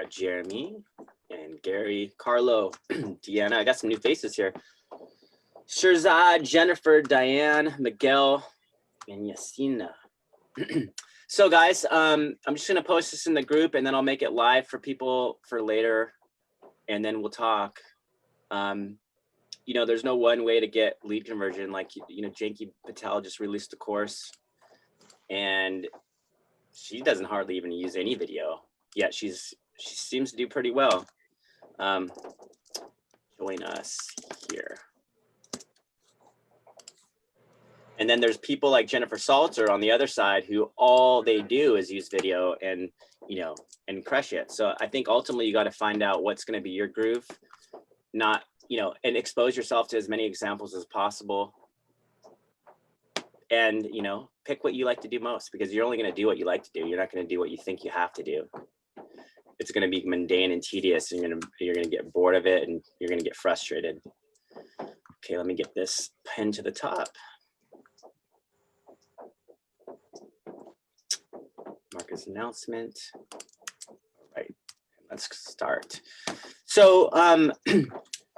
Jeremy and Gary, Carlo, Deanna. I got some new faces here. Shirzad, Jennifer, Diane, Miguel, and Yasina. So guys, I'm just gonna post this in the group and then I'll make it live for people for later and then we'll talk. You know, there's no one way to get lead conversion. Like, you know, Janky Patel just released a course and she doesn't hardly even use any video, yet she seems to do pretty well. Join us here. And then there's people like Jennifer Salter on the other side who all they do is use video and, you know, and crush it. So I think ultimately you got to find out what's going to be your groove, not, you know, and expose yourself to as many examples as possible. And, you know, pick what you like to do most, because you're only going to do what you like to do. You're not going to do what you think you have to do. It's going to be mundane and tedious, and you're going to get bored of it and you're going to get frustrated. Okay, let me get this pinned to the top. Marcus announcement. All right, let's start. So,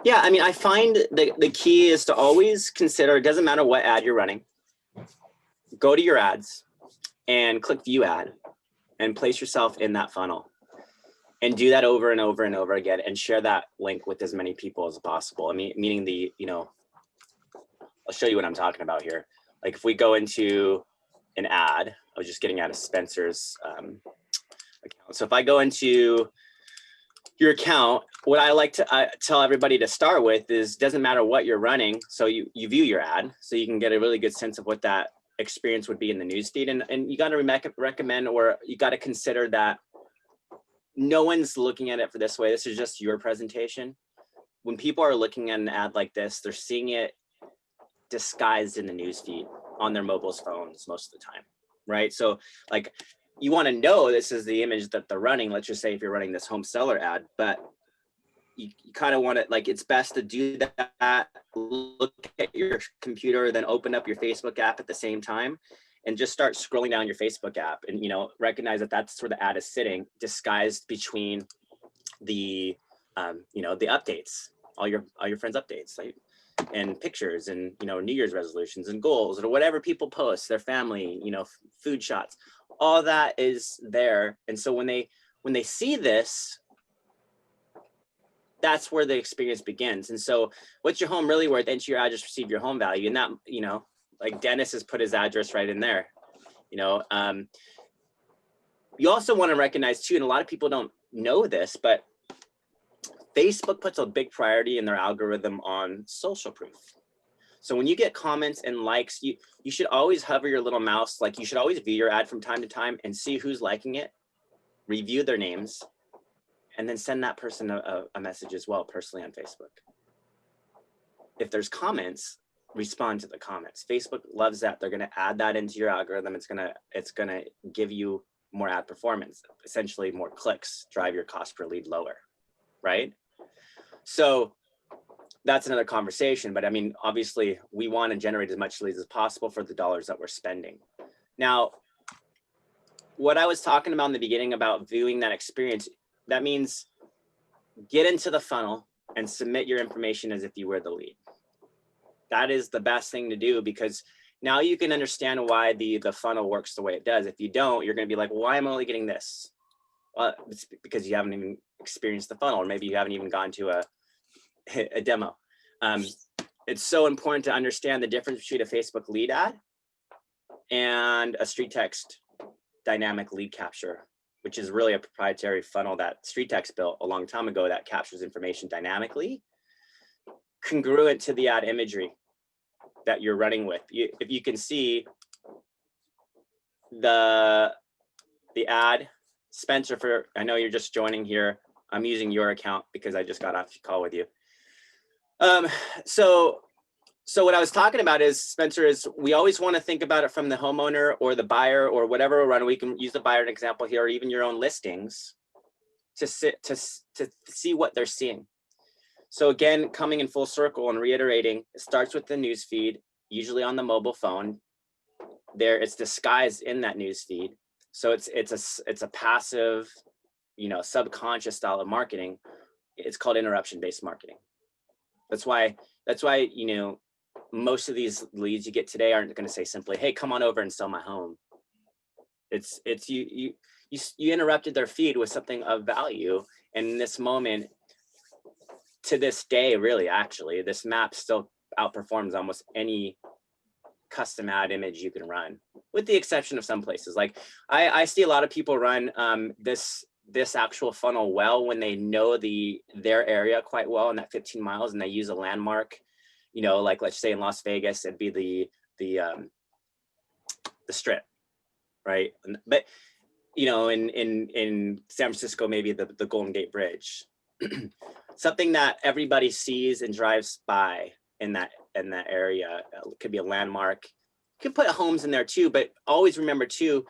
yeah, I mean, I find the key is to always consider, it doesn't matter what ad you're running, go to your ads and click view ad and place yourself in that funnel and do that over and over and over again and share that link with as many people as possible. I mean, meaning the, you know, I'll show you what I'm talking about here. Like if we go into an ad, I was just getting out of Spencer's account. So if I go into your account, what I like to tell everybody to start with is, doesn't matter what you're running. So you view your ad so you can get a really good sense of what that experience would be in the newsfeed. And you got to recommend, or you got to consider that no one's looking at it for this way. This is just your presentation. When people are looking at an ad like this, they're seeing it disguised in the newsfeed on their mobile phones most of the time, right? So like, you want to know this is the image that they're running. Let's just say if you're running this home seller ad, but you kind of want to, like, it's best to do that, look at your computer, then open up your Facebook app at the same time and just start scrolling down your Facebook app and, you know, recognize that that's where the ad is sitting, disguised between the, you know, the updates, all your friends' updates, like, and pictures and, you know, New Year's resolutions and goals or whatever people post, their family, you know, food shots, all that is there. And so when they see this, that's where the experience begins. And so what's your home really worth? Enter your address, receive your home value. And that, you know, like Dennis has put his address right in there, you know. You also want to recognize too, and a lot of people don't know this, but Facebook puts a big priority in their algorithm on social proof. So when you get comments and likes, you should always hover your little mouse, like you should always view your ad from time to time and see who's liking it, review their names, and then send that person a message as well, personally on Facebook. If there's comments, respond to the comments. Facebook loves that. They're gonna add that into your algorithm. It's gonna give you more ad performance, essentially more clicks, drive your cost per lead lower, right? So that's another conversation, but I mean, obviously we want to generate as much leads as possible for the dollars that we're spending. Now, what I was talking about in the beginning about viewing that experience, that means get into the funnel and submit your information as if you were the lead. That is the best thing to do, because now you can understand why the funnel works the way it does. If you don't, you're going to be like, well, why am I only getting this? Well, it's because you haven't even experienced the funnel, or maybe you haven't even gone to a demo. It's so important to understand the difference between a Facebook lead ad and a StreetText dynamic lead capture, which is really a proprietary funnel that StreetText built a long time ago that captures information dynamically, congruent to the ad imagery that you're running with. If you can see the ad, Spencer, I know you're just joining here. I'm using your account because I just got off the call with you. So what I was talking about is, Spencer, is we always want to think about it from the homeowner or the buyer or whatever we're running. We can use the buyer example here, or even your own listings, to see what they're seeing. So again, coming in full circle and reiterating, it starts with the news feed, usually on the mobile phone. There, it's disguised in that news feed. So it's a passive, subconscious style of marketing. It's called interruption-based marketing. That's why, most of these leads you get today aren't going to say simply, hey, come on over and sell my home. It's you interrupted their feed with something of value. And in this moment, to this day, really, actually, this map still outperforms almost any custom ad image you can run, with the exception of some places. Like I see a lot of people run this actual funnel well when they know their area quite well in that 15 miles, and they use a landmark, like let's say in Las Vegas, it'd be the Strip, right? But in San Francisco, maybe the Golden Gate Bridge, something that everybody sees and drives by in that area. It could be a landmark. You could put homes in there too, but always remember too,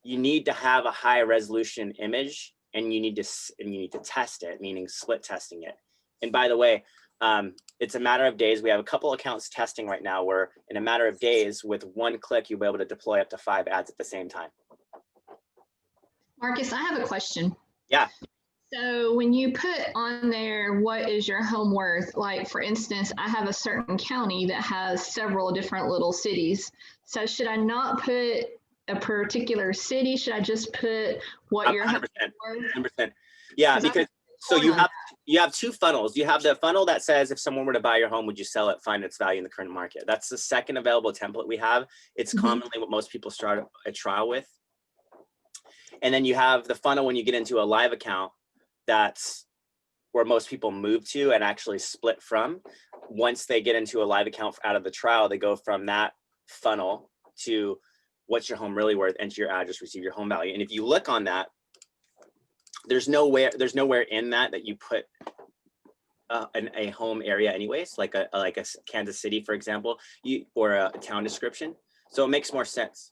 you need to have a high resolution image, and you need to test it, meaning split testing it. And by the way, it's a matter of days. We have a couple accounts testing right now where in a matter of days, with one click, you'll be able to deploy up to 5 ads at the same time. Marcus, I have a question. Yeah. So when you put on there, what is your home worth? Like, for instance, I have a certain county that has several different little cities. So should I not put a particular city? Should I just put what your home worth? 100%. Yeah, because so you have two funnels. You have the funnel that says, if someone were to buy your home, would you sell it, find its value in the current market? That's the second available template we have. It's commonly what most people start a trial with. And then you have the funnel when you get into a live account. That's where most people move to and actually split from. Once they get into a live account out of the trial, they go from that funnel to what's your home really worth, enter your address, receive your home value. And if you look on that, there's nowhere in that you put a home area anyways, like a Kansas City, for example, or a town description. So it makes more sense.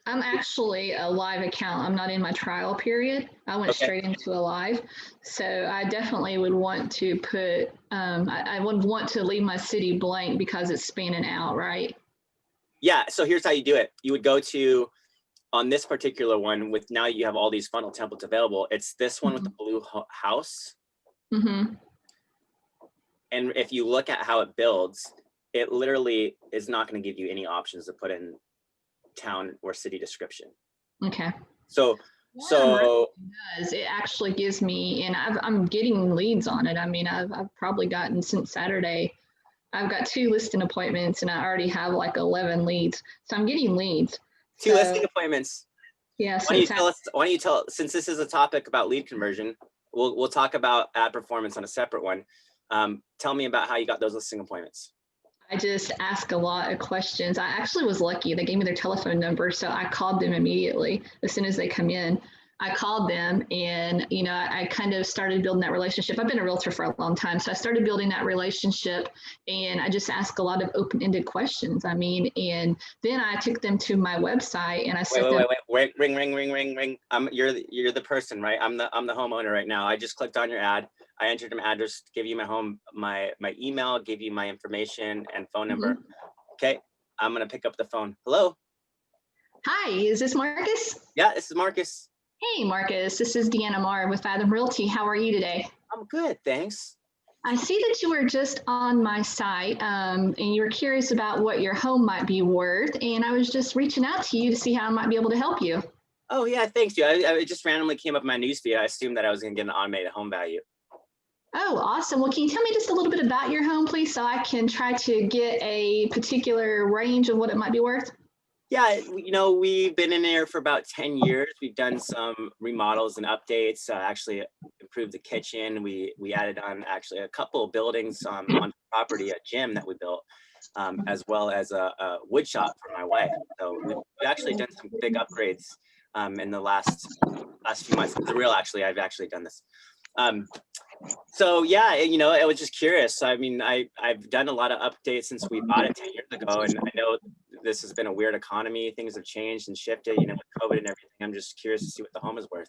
I'm actually a live account. I'm not in my trial period. I went straight into a live. So I definitely would want to put, I would want to leave my city blank because it's spanning out, right? Yeah, so here's how you do it. You would go to, on this particular one, with now you have all these funnel templates available, it's this one with the blue house. And if you look at how it builds, it literally is not going to give you any options to put in town or city description. Okay. So it actually gives me, and I'm getting leads on it. I mean, I've probably gotten, since Saturday, I've got 2 listing appointments, and I already have like 11 leads. So I'm getting leads. 2 listing appointments. Yeah. So why don't you tell, since this is a topic about lead conversion, we'll talk about ad performance on a separate one. Tell me about how you got those listing appointments. I just ask a lot of questions. I actually was lucky. They gave me their telephone number, so I called them immediately as soon as they come in. I called them, and I kind of started building that relationship. I've been a realtor for a long time, so I started building that relationship, and I just asked a lot of open-ended questions. I mean, and then I took them to my website, and I said, wait, ring. You're the person, right? I'm the homeowner right now. I just clicked on your ad. I entered my address, give you my home, my email, give you my information and phone number. Okay, I'm gonna pick up the phone. Hello. Hi, is this Marcus? Yeah, this is Marcus. Hey, Marcus, this is Deanna Marr with Fathom Realty. How are you today? I'm good, thanks. I see that you were just on my site and you were curious about what your home might be worth. And I was just reaching out to you to see how I might be able to help you. Oh yeah, thanks, dude. I just randomly came up in my newsfeed. I assumed that I was gonna get an automated home value. Oh, awesome. Well, can you tell me just a little bit about your home, please, so I can try to get a particular range of what it might be worth? Yeah, we've been in there for about 10 years. We've done some remodels and updates, actually improved the kitchen. We added on actually a couple of buildings on the property, a gym that we built, as well as a wood shop for my wife. So we've actually done some big upgrades in the last few months. For real, actually, I've actually done this. So yeah, I was just curious. I mean, I've done a lot of updates since we bought it 10 years ago, and I know this has been a weird economy. Things have changed and shifted, with COVID and everything. I'm just curious to see what the home is worth.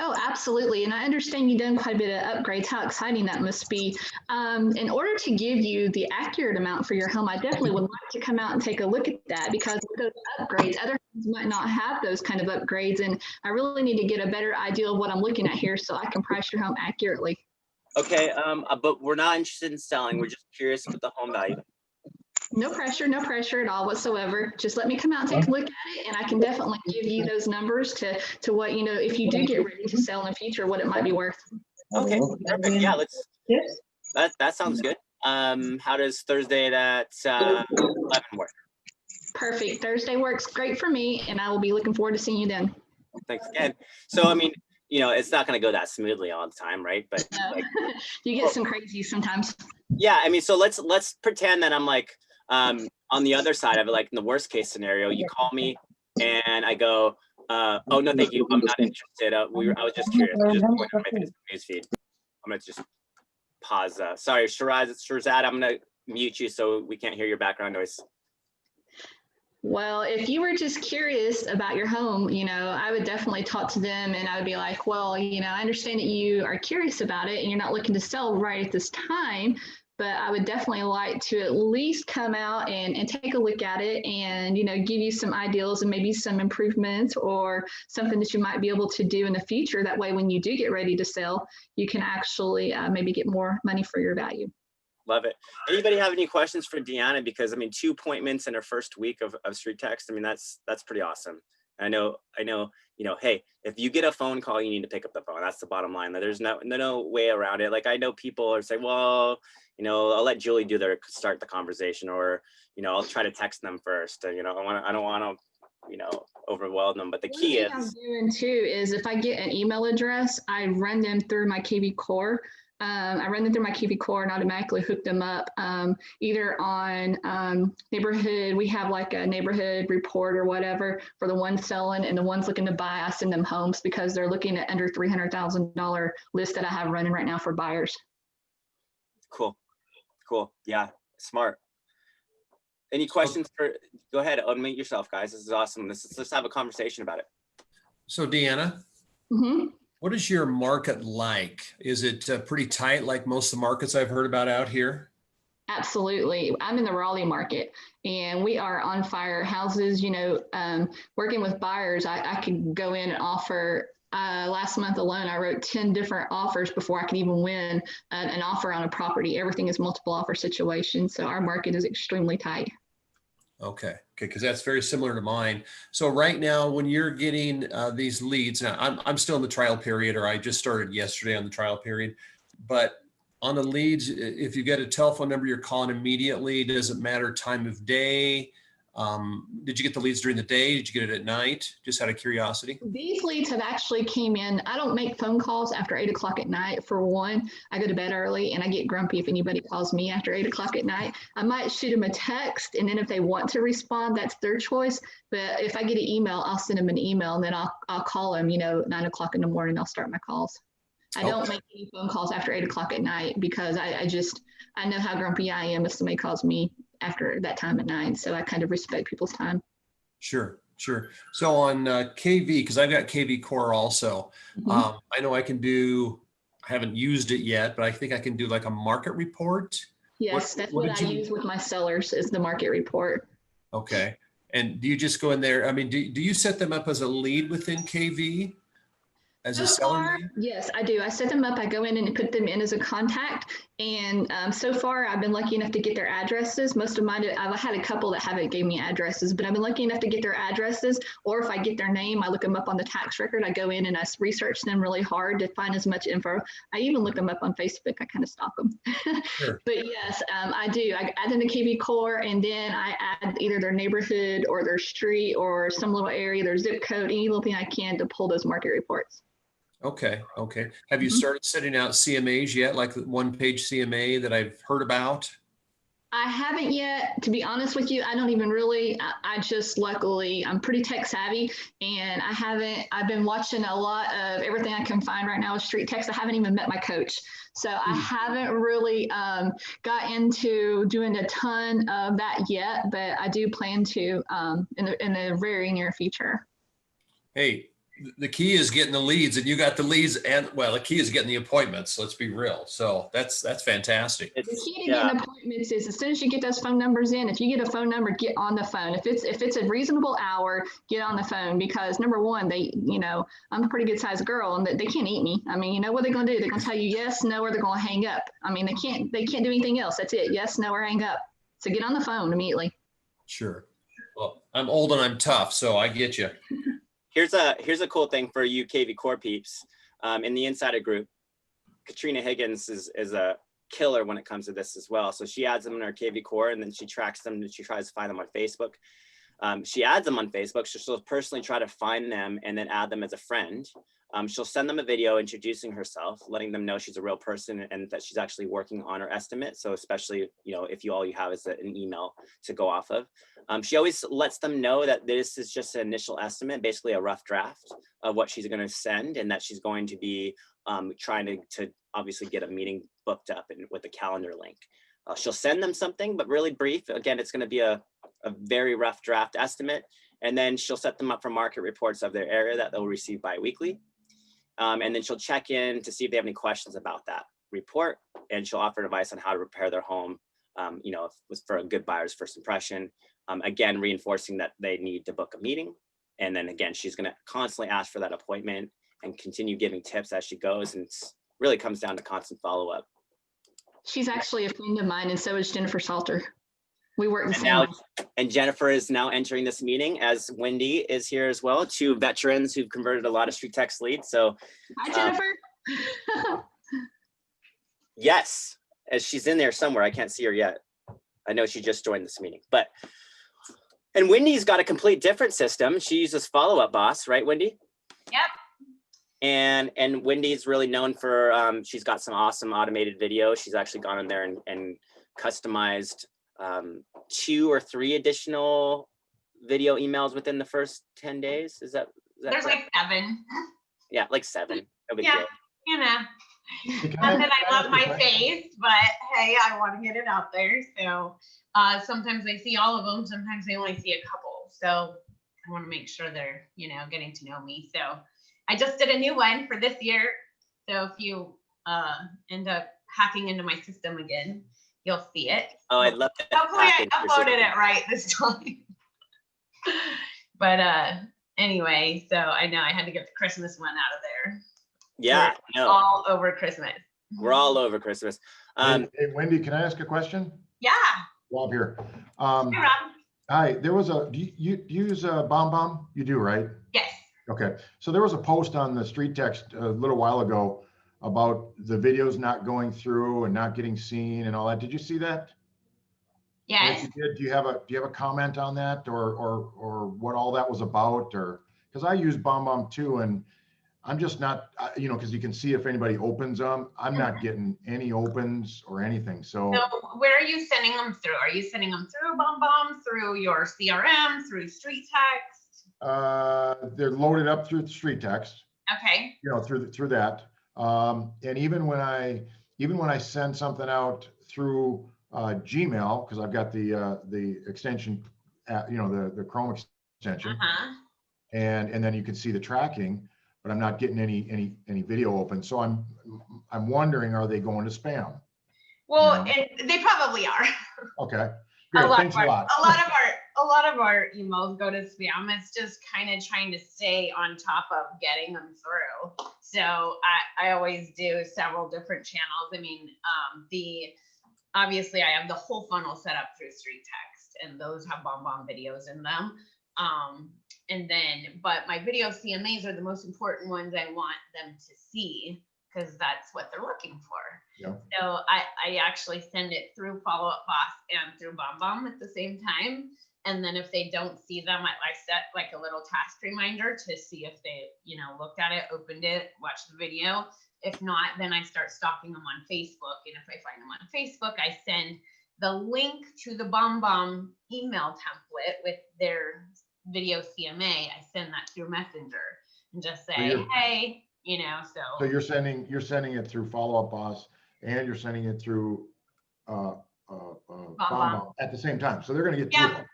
Oh, absolutely. And I understand you've done quite a bit of upgrades. How exciting that must be. In order to give you the accurate amount for your home, I definitely would like to come out and take a look at that, because with those upgrades, other homes might not have those kind of upgrades. And I really need to get a better idea of what I'm looking at here so I can price your home accurately. Okay, but we're not interested in selling. We're just curious about the home value. No pressure at all whatsoever. Just let me come out and take a look at it, and I can definitely give you those numbers to what, if you do get ready to sell in the future, what it might be worth. Okay, perfect. Yeah, that sounds good. How does Thursday at 11 work? Perfect. Thursday works great for me, and I will be looking forward to seeing you then. Thanks again. So, I mean, it's not going to go that smoothly all the time, right? But No. You get some crazy sometimes. Yeah, I mean, so let's pretend that I'm like on the other side of it, like in the worst case scenario, you call me and I go, oh no, thank you, I'm not interested. I was just curious. Just going on my Facebook news feed. I'm gonna just pause. Sorry, Shiraz, I'm gonna mute you so we can't hear your background noise. Well, if you were just curious about your home, I would definitely talk to them, and I would be like, well, I understand that you are curious about it and you're not looking to sell right at this time, but I would definitely like to at least come out and take a look at it and, give you some ideals and maybe some improvements or something that you might be able to do in the future. That way, when you do get ready to sell, you can actually maybe get more money for your value. Love it. Anybody have any questions for Deanna? Because I mean, 2 appointments in her first week of StreetText. I mean, that's pretty awesome. I know, hey, if you get a phone call, you need to pick up the phone. That's the bottom line. There's no way around it. Like, I know people are saying, well, I'll let Julie start the conversation, or, I'll try to text them first. I don't want to, overwhelm them. But the key is, I'm doing too is if I get an email address, I run them through my KV Core. I run them through my KV Core and automatically hook them up either on neighborhood. We have like a neighborhood report or whatever for the ones selling, and the ones looking to buy, I send them homes because they're looking at under $300,000 list that I have running right now for buyers. Cool. Yeah, smart. Any questions go ahead, unmute yourself, guys. This is awesome. Let's have a conversation about it. So Deanna, what is your market like? Is it pretty tight like most of the markets I've heard about out here? Absolutely. I'm in the Raleigh market and we are on fire. Houses, working with buyers, I could go in and offer. Last month alone, I wrote 10 different offers before I could even win an offer on a property. Everything is multiple offer situation. So our market is extremely tight. Okay, because that's very similar to mine. So right now, when you're getting these leads, now I'm still in the trial period, or I just started yesterday on the trial period, but on the leads, if you get a telephone number, you're calling immediately. Does it matter time of day? Did you get the leads during the day? Did you get it at night? Just out of curiosity. These leads have actually came in. I don't make phone calls after 8 o'clock at night. For one, I go to bed early and I get grumpy if anybody calls me after 8 o'clock at night. I might shoot them a text, and then if they want to respond, that's their choice. But if I get an email, I'll send them an email, and then I'll call them, 9 o'clock in the morning, I'll start my calls. I don't make any phone calls after 8 o'clock at night because I know how grumpy I am if somebody calls me after that time at night. So I kind of respect people's time. Sure. So on KV, because I've got KV Core also, I know I haven't used it yet, but I think I can do like a market report. Yes, that's what I use with my sellers is the market report. Okay. And do you just go in there? I mean, do you set them up as a lead within KV? As a seller? Yes, I do. I set them up. I go in and put them in as a contact. And so far, I've been lucky enough to get their addresses. Most of mine, I've had a couple that haven't gave me addresses, but I've been lucky enough to get their addresses. Or if I get their name, I look them up on the tax record. I go in and I research them really hard to find as much info. I even look them up on Facebook. I kind of stalk them. Sure. But yes, I do. I add them to KV Core, and then I add either their neighborhood or their street or some little area, their zip code, any little thing I can to pull those market reports. Okay. Have you started setting out CMAs yet, like the one-page CMA that I've heard about? I haven't yet. To be honest with you, I don't even really. I just luckily, I'm pretty tech savvy, and I've been watching a lot of everything I can find right now with StreetText. I haven't even met my coach. So I haven't really got into doing a ton of that yet, but I do plan to in the very near future. Hey, the key is getting the leads, and you got the leads, and well, the key is getting the appointments. Let's be real. So that's fantastic. The key to getting appointments is as soon as you get those phone numbers in, if you get a phone number, get on the phone. If it's a reasonable hour, get on the phone, because number one, they, I'm a pretty good sized girl and they can't eat me. I mean, what they're going to do? They're going to tell you yes, no, or they're going to hang up. I mean, they can't do anything else. That's it. Yes, no, or hang up. So get on the phone immediately. Sure. Well, I'm old and I'm tough, so I get you. Here's a cool thing for you KV Core peeps. In the insider group, Katrina Higgins is a killer when it comes to this as well. So she adds them in her KV Core, and then she tracks them and she tries to find them on Facebook. She adds them on Facebook, so she'll personally try to find them and then add them as a friend. She'll send them a video introducing herself, letting them know she's a real person and that she's actually working on her estimate. So especially, if all you have is an email to go off of. She always lets them know that this is just an initial estimate, basically a rough draft of what she's going to send, and that she's going to be trying to obviously get a meeting booked up and with a calendar link. She'll send them something, but really brief. Again, it's going to be a very rough draft estimate, and then she'll set them up for market reports of their area that they'll receive bi-weekly. And then she'll check in to see if they have any questions about that report, and she'll offer advice on how to repair their home, if it was for a good buyer's first impression. Again, reinforcing that they need to book a meeting. And then again, she's going to constantly ask for that appointment and continue giving tips as she goes. And it really comes down to constant follow-up. She's actually a friend of mine, and so is Jennifer Salter. We work the same. And Jennifer is now entering this meeting, as Wendy is here as well, two veterans who've converted a lot of StreetText leads. So, hi, Jennifer. Yes, as she's in there somewhere. I can't see her yet. I know she just joined this meeting, and Wendy's got a complete different system. She uses Follow-Up Boss, right, Wendy? Yep. And Wendy's really known for, she's got some awesome automated videos. She's actually gone in there and customized 2 or 3 additional video emails within the first 10 days. Is that There's correct? like 7. Yeah, like 7. No big Yeah, deal. Not that I love my face, but hey, I want to get it out there. So sometimes I see all of them. Sometimes I only see a couple. So I want to make sure they're, getting to know me. So I just did a new one for this year. So if you end up hacking into my system again, you'll see it. Oh, I'd love that. Hopefully I uploaded it right this time. But anyway, so I know I had to get the Christmas one out of there. Yeah, We're all over Christmas. We're all over Christmas. Hey, Wendy, can I ask a question? Yeah. Rob here. Hey, Rob. Hi, there was do you use BombBomb? You do, right? Yes. Okay, so there was a post on the StreetText a little while ago about the videos not going through and not getting seen and all that. Did you see that? Yes. If you did, do you have a comment on that, or what all that was about? Or because I use BombBomb too, and I'm just not, because you can see if anybody opens them. I'm not getting any opens or anything. So where are you sending them through? Are you sending them through BombBomb, through your CRM, through StreetText? they're loaded up through StreetText. Okay. Through that. And even when I send something out through Gmail, because I've got the extension, the Chrome extension, and then you can see the tracking, but I'm not getting any video open. So I'm wondering, are they going to spam? Well, they probably are. Okay. Great. Thanks a lot. A lot of our emails go to spam. It's just kind of trying to stay on top of getting them through. So I always do several different channels. I mean, obviously I have the whole funnel set up through StreetText, and those have BombBomb videos in them. But my video CMAs are the most important ones I want them to see, because that's what they're looking for. Yeah. So I actually send it through Follow-Up Boss and through BombBomb at the same time. And then if they don't see them, I set like a little task reminder to see if they, looked at it, opened it, watched the video. If not, then I start stalking them on Facebook. And if I find them on Facebook, I send the link to the BombBomb email template with their video CMA. I send that through Messenger and just say, hey, So you're sending it through Follow-Up Boss, and you're sending it through BombBomb at the same time. So they're going to get through.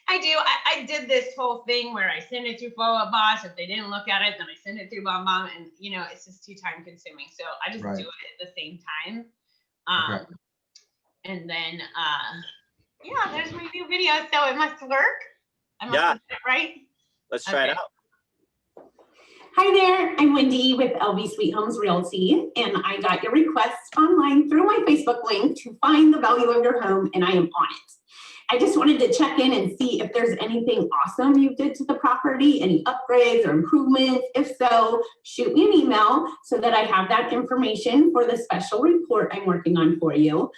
I do. I did this whole thing where I send it through Follow Up Boss. If they didn't look at it, then I send it through BombBomb, and it's just too time consuming. So I just Right. do it at the same time. Okay. And then yeah, there's my new video, so it must work. I must Yeah. have did it right. Let's try it Okay. out. Hi there, I'm Wendy with LV Sweet Homes Realty, and I got your request online through my Facebook link to find the value of your home, and I am on it. I just wanted to check in and see if there's anything awesome you did to the property, any upgrades or improvements. If so, shoot me an email so that I have that information for the special report I'm working on for you.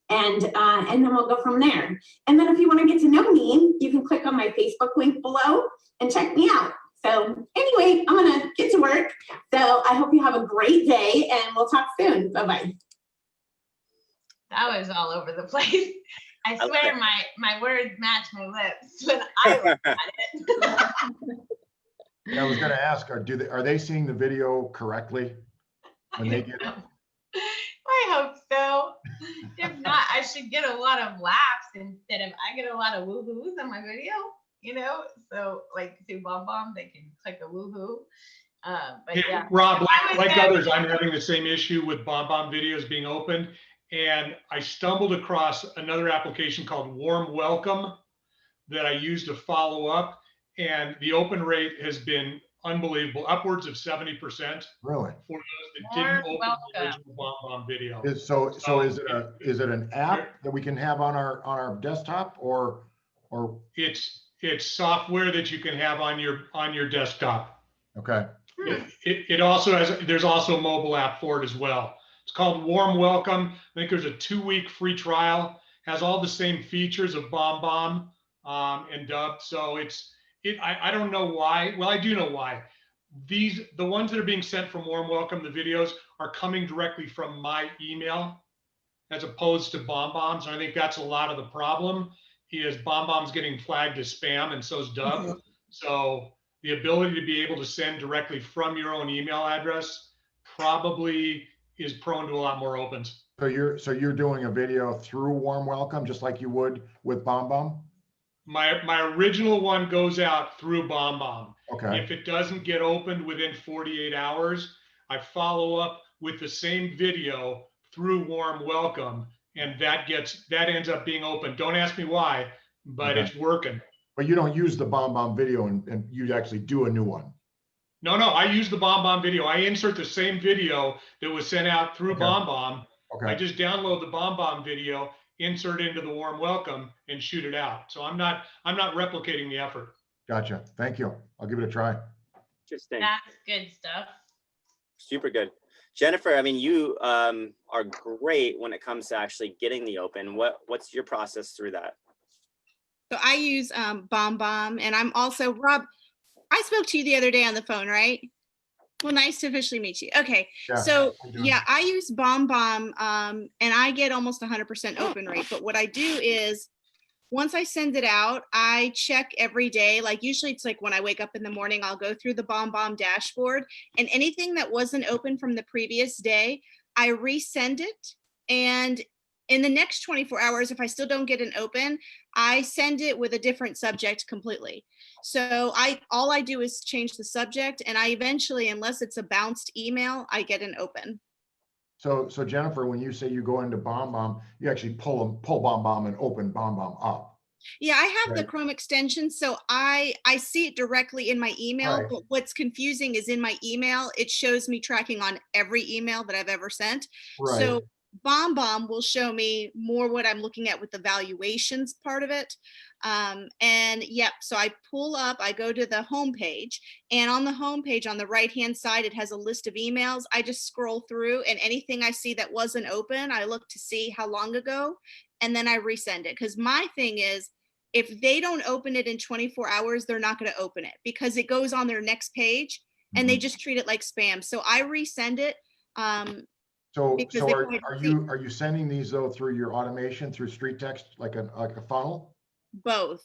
And then we'll go from there. And then if you want to get to know me, you can click on my Facebook link below and check me out. So anyway, I'm gonna get to work. So I hope you have a great day and we'll talk soon. Bye-bye. That was all over the place. I Okay. swear my words match my lips when I look at it. I was going to ask, are they seeing the video correctly when they get it? I hope so. If not, I should get a lot of laughs instead of I get a lot of woohoos on my video, So like through BombBomb, they can click a woohoo. But yeah, Rob, I was like there. others, I'm having the same issue with BombBomb videos being opened. And I stumbled across another application called Warm Welcome that I use to follow up. And the open rate has been unbelievable, upwards of 70% Really? for those that didn't Warm open the Welcome. original BombBomb video. So is it an app that we can have on our desktop or It's software that you can have on your desktop. okay. It also there's also a mobile app for it as well. It's called Warm Welcome. I think there's a 2-week free trial. Has all the same features of BombBomb and Dub. So I don't know why. Well, I do know why. The ones that are being sent from Warm Welcome, the videos are coming directly from my email as opposed to BombBomb's. And I think that's a lot of the problem is BombBomb's getting flagged as spam and so is Dub. So the ability to be able to send directly from your own email address probably is prone to a lot more opens. So you're doing a video through Warm Welcome just like you would with BombBomb? My original one goes out through BombBomb. Okay. If it doesn't get opened within 48 hours, I follow up with the same video through Warm Welcome, and that ends up being open. Don't ask me why, but Okay. it's working. But you don't use the BombBomb video and you actually do a new one. No, I use the BombBomb video. I insert the same video that was sent out through Okay. BombBomb. Okay. I just download the BombBomb video, insert into the Warm Welcome, and shoot it out. So I'm not replicating the effort. Gotcha. Thank you. I'll give it a try. Interesting. That's good stuff. Super good. Jennifer, I mean, you are great when it comes to actually getting the open. What's your process through that? So I use BombBomb, and I'm also, Rob, I spoke to you the other day on the phone, right? Well, nice to officially meet you. Okay, Yeah, so I do. yeah, I use BombBomb, and I get almost 100% open rate. But what I do is, once I send it out, I check every day. Like usually it's like when I wake up in the morning, I'll go through the BombBomb dashboard, and anything that wasn't open from the previous day, I resend it. And in the next 24 hours, if I still don't get an open, I send it with a different subject completely. So all I do is change the subject, and I eventually, unless it's a bounced email, I get an open. So Jennifer, when you say you go into BombBomb, you actually pull BombBomb and open BombBomb up. Yeah, I have the Right. Chrome extension, so I see it directly in my email. Right. But what's confusing is in my email, it shows me tracking on every email that I've ever sent. Right. So BombBomb will show me more what I'm looking at with the valuations part of it. And yep, so I pull up, I go to the home page, and on the home page on the right-hand side, it has a list of emails. I just scroll through, and anything I see that wasn't open, I look to see how long ago, and then I resend it. Because my thing is, if they don't open it in 24 hours, they're not going to open it because it goes on their next page and they just treat it like spam. So I resend it. So because so they are probably are you sending these though through your automation through StreetText like a funnel? both.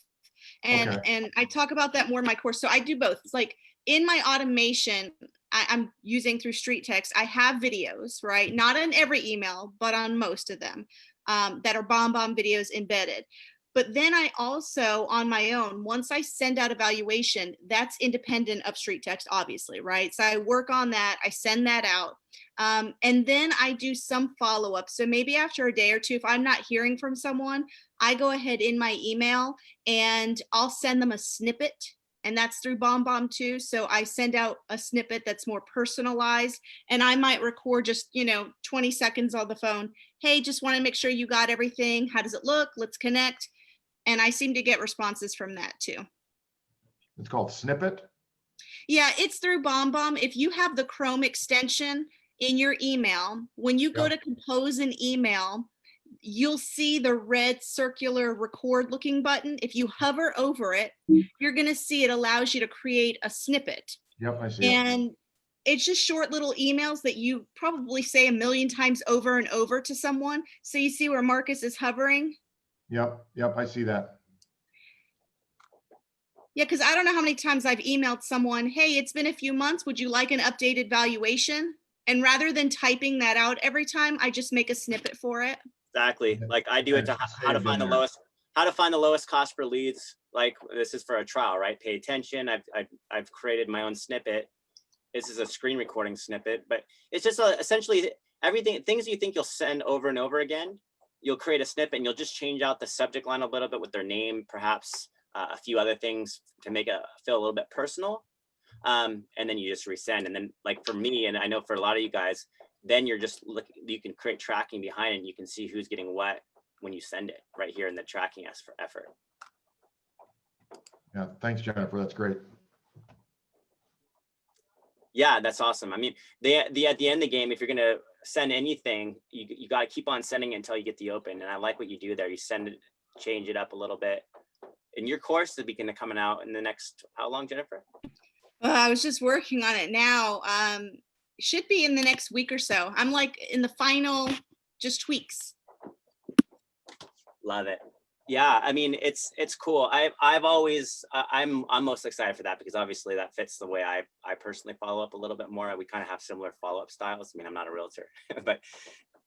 And Okay. and I talk about that more in my course. So I do both. It's like in my automation, I'm using through StreetText. I have videos, right? Not in every email, but on most of them that are BombBomb videos embedded. But then I also, on my own, once I send out evaluation, that's independent of StreetText, obviously, right? So I work on that, I send that out. And then I do some follow-up. So maybe after a day or two, if I'm not hearing from someone, I go ahead in my email and I'll send them a snippet, and that's through BombBomb too. So I send out a snippet that's more personalized, and I might record just, 20 seconds on the phone. Hey, just want to make sure you got everything. How does it look? Let's connect. And I seem to get responses from that too. It's called Snippet. Yeah, it's through BombBomb. If you have the Chrome extension in your email, when you go to compose an email, you'll see the red circular record looking button. If you hover over it, you're going to see it allows you to create a snippet. Yep, I see it. And it's just short little emails that you probably say a million times over and over to someone. So you see where Marcus is hovering? Yep, I see that. Yeah, because I don't know how many times I've emailed someone, hey, it's been a few months. Would you like an updated valuation? And rather than typing that out every time, I just make a snippet for it. Exactly. Like I do it to how to find the lowest cost per leads. Like this is for a trial, right? Pay attention. I've created my own snippet. This is a screen recording snippet, but it's just essentially everything, things you think you'll send over and over again. You'll create a snippet and you'll just change out the subject line a little bit with their name, perhaps a few other things to make it feel a little bit personal. And then you just resend. And then like for me, and I know for a lot of you guys, then you're just looking, you can create tracking behind it and you can see who's getting what when you send it right here in the tracking effort. Yeah, thanks, Jennifer. That's great. Yeah, that's awesome. I mean, at the end of the game, if you're gonna send anything, you got to keep on sending it until you get the open. And I like what you do there. You send it, change it up a little bit. In your course will be coming out in the next, how long, Jennifer? I was just working on it now. Should be in the next week or so. I'm like in the final, just tweaks. Love it. Yeah, I mean, it's cool. I'm most excited for that because obviously that fits the way I personally follow up a little bit more. We kind of have similar follow-up styles. I mean, I'm not a realtor, but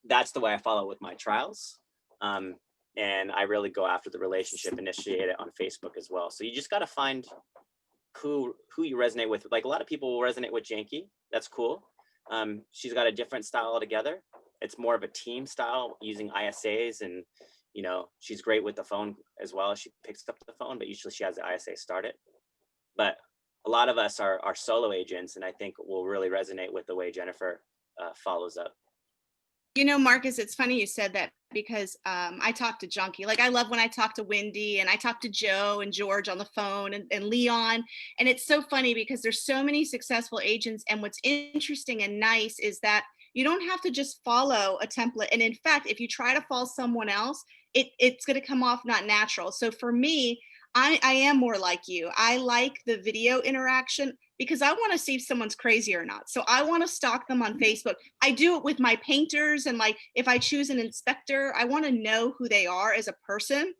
that's the way I follow with my trials. And I really go after the relationship, initiate it on Facebook as well. So you just got to find who you resonate with. Like a lot of people will resonate with Janky. That's cool. She's got a different style altogether. It's more of a team style using ISAs, and she's great with the phone as well. She picks up the phone, but usually she has the ISA started. But a lot of us are solo agents, and I think will really resonate with the way Jennifer follows up. Marcus, it's funny you said that because I talk to Junkie. Like I love when I talk to Wendy and I talk to Joe and George on the phone and Leon. And it's so funny because there's so many successful agents. And what's interesting and nice is that you don't have to just follow a template. And in fact, if you try to follow someone else, it's going to come off not natural. So for me, I am more like you. I like the video interaction because I want to see if someone's crazy or not. So I want to stalk them on Facebook. I do it with my painters, and like if I choose an inspector, I want to know who they are as a person.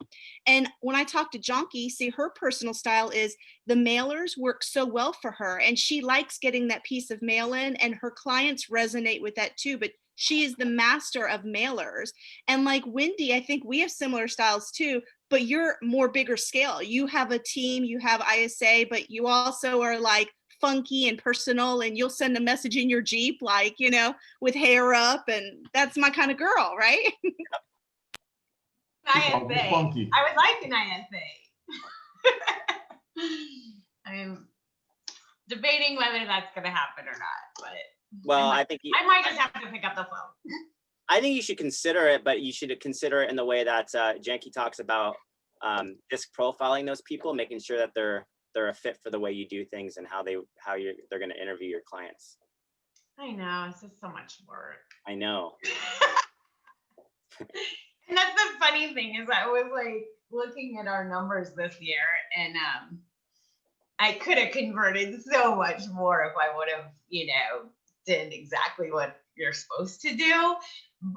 And when I talk to Jonky, see, her personal style is the mailers work so well for her, and she likes getting that piece of mail in, and her clients resonate with that too. But she is the master of mailers. And like Wendy, I think we have similar styles too, but you're more bigger scale. You have a team, you have ISA, but you also are like funky and personal, and you'll send a message in your Jeep, like, with hair up, and that's my kind of girl, right? ISA. Funky. I would like an ISA. I'm debating whether that's going to happen or not, but well, I might just have to pick up the phone. I think you should consider it, but you should consider it in the way that Janky talks about disc profiling those people, making sure that they're a fit for the way you do things and how they're going to interview your clients. I know, it's just so much work. I know. And that's the funny thing is I was like looking at our numbers this year, and I could have converted so much more if I would have, did exactly what you're supposed to do.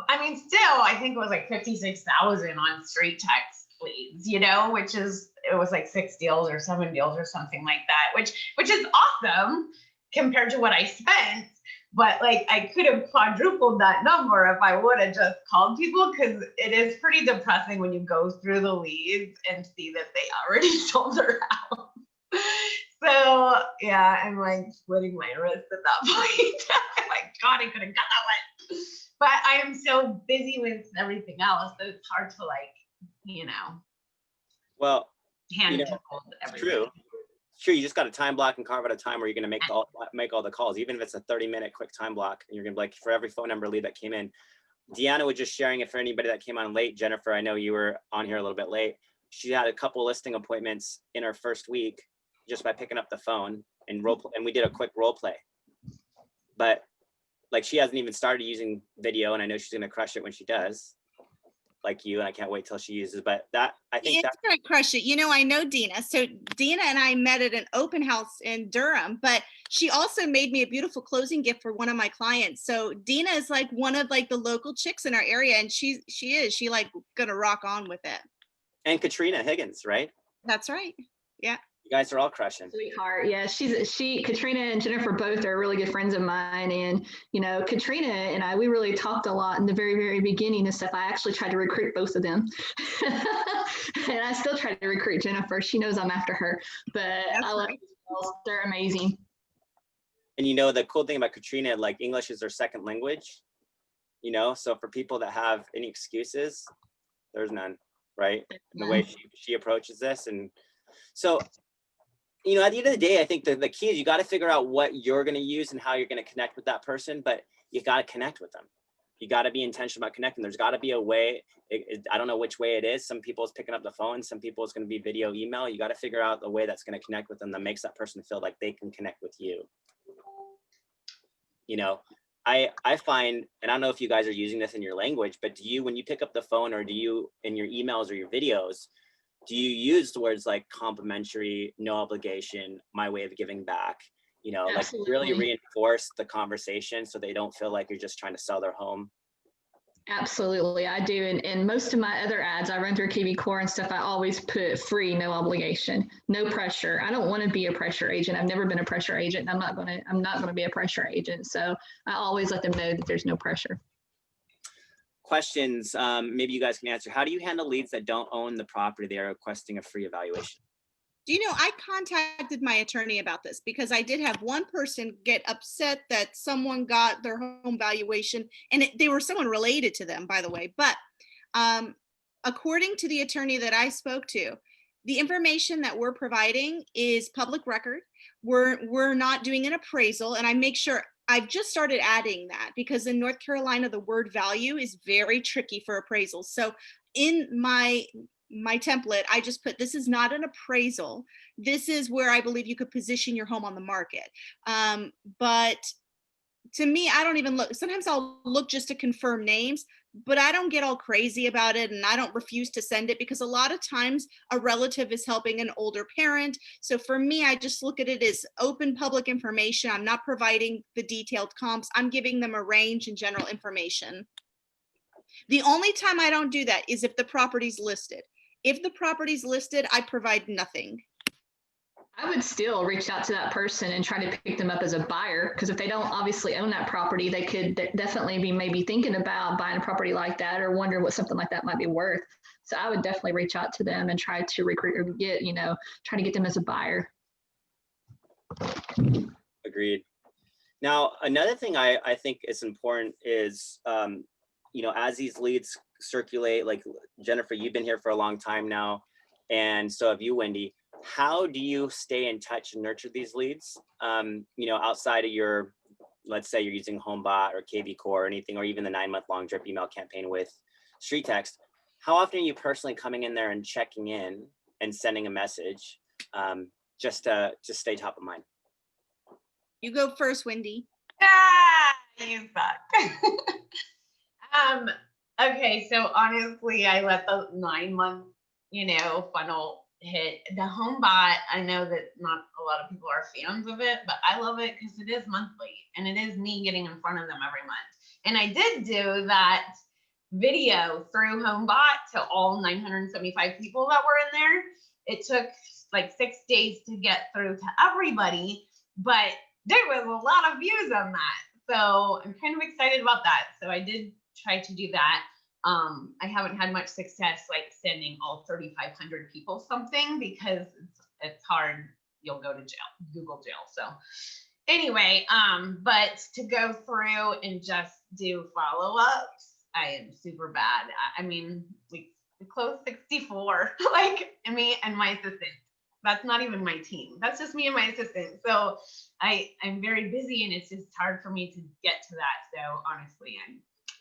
I mean, still, I think it was like 56,000 on StreetText leads, which is, it was like 6 deals or 7 deals or something like that, which is awesome compared to what I spent. but like I could have quadrupled that number if I would have just called people, because it is pretty depressing when you go through the leads and see that they already sold their house. So yeah, I'm like splitting my wrist at that point. I'm like, God, I could have got that one. But I am so busy with everything else that it's hard to like, Well, hand it's true. It's true. You just got to time block and carve out a time where you're going to make all the calls, even if it's a 30-minute quick time block. And you're going to be like, for every phone number lead that came in. Deanna was just sharing it for anybody that came on late. Jennifer, I know you were on here a little bit late. She had a couple listing appointments in her first week just by picking up the phone and we did a quick role play. But like, she hasn't even started using video, and I know she's going to crush it when she does, like you, and I can't wait till she uses. But that, I think it's gonna crush it. I know Dina. So Dina and I met at an open house in Durham, but she also made me a beautiful closing gift for one of my clients. So Dina is like one of like the local chicks in our area, and she like gonna rock on with it. And Katrina Higgins, right? That's right. Yeah. You guys are all crushing. Sweetheart. Yeah, Katrina and Jennifer both are really good friends of mine. And, Katrina and we really talked a lot in the very, very beginning and stuff. I actually tried to recruit both of them. And I still try to recruit Jennifer. She knows I'm after her, but I love these girls. They're amazing. And the cool thing about Katrina, like, English is their second language, so for people that have any excuses, there's none, right? The way she approaches this. And so, at the end of the day, I think the key is you got to figure out what you're going to use and how you're going to connect with that person, but you got to connect with them. You got to be intentional about connecting. There's got to be a way. I don't know which way it is. Some people is picking up the phone. Some people is going to be video, email. You got to figure out the way that's going to connect with them that makes that person feel like they can connect with you. I find, and I don't know if you guys are using this in your language, but do you, when you pick up the phone, or do you in your emails or your videos, do you use the words like complimentary, no obligation, my way of giving back, like really reinforce the conversation so they don't feel like you're just trying to sell their home? Absolutely, I do. And most of my other ads, I run through KV Core and stuff, I always put free, no obligation, no pressure. I don't want to be a pressure agent. I've never been a pressure agent. I'm not going to be a pressure agent. So I always let them know that there's no pressure. Questions, maybe you guys can answer. How do you handle leads that don't own the property they are requesting a free evaluation? I contacted my attorney about this because I did have one person get upset that someone got their home valuation, and they were someone related to them, by the way. But according to the attorney that I spoke to, the information that we're providing is public record. We're not doing an appraisal, and I make sure I've just started adding that because in North Carolina, the word value is very tricky for appraisals. So in my template, I just put, this is not an appraisal. This is where I believe you could position your home on the market. But to me, I don't even look. Sometimes I'll look just to confirm names, but I don't get all crazy about it, and I don't refuse to send it because a lot of times a relative is helping an older parent. So for me, I just look at it as open public information. I'm not providing the detailed comps. I'm giving them a range and general information. The only time I don't do that is if the property's listed. If the property's listed, I provide nothing. I would still reach out to that person and try to pick them up as a buyer, because if they don't obviously own that property, they could definitely be maybe thinking about buying a property like that or wonder what something like that might be worth. So I would definitely reach out to them and try to recruit or get, try to get them as a buyer. Agreed. Now, another thing I think is important is, as these leads circulate, like Jennifer, you've been here for a long time now, and so have you, Wendy. How do you stay in touch and nurture these leads? Outside of your, let's say you're using HomeBot or KV Core or anything, or even the 9-month-long drip email campaign with StreetText. How often are you personally coming in there and checking in and sending a message, just to stay top of mind? You go first, Wendy. You suck. Okay, so honestly, I let the 9-month, funnel hit. The HomeBot, I know that not a lot of people are fans of it, but I love it because it is monthly and it is me getting in front of them every month. And I did do that video through HomeBot to all 975 people that were in there. It took like 6 days to get through to everybody, but there was a lot of views on that. So I'm kind of excited about that. So I did try to do that. I haven't had much success like sending all 3,500 people something because it's hard. You'll go to jail, Google jail. So anyway, but to go through and just do follow-ups, I am super bad. I mean, we closed 64, like me and my assistant. That's not even my team. That's just me and my assistant. So I'm very busy and it's just hard for me to get to that. So honestly,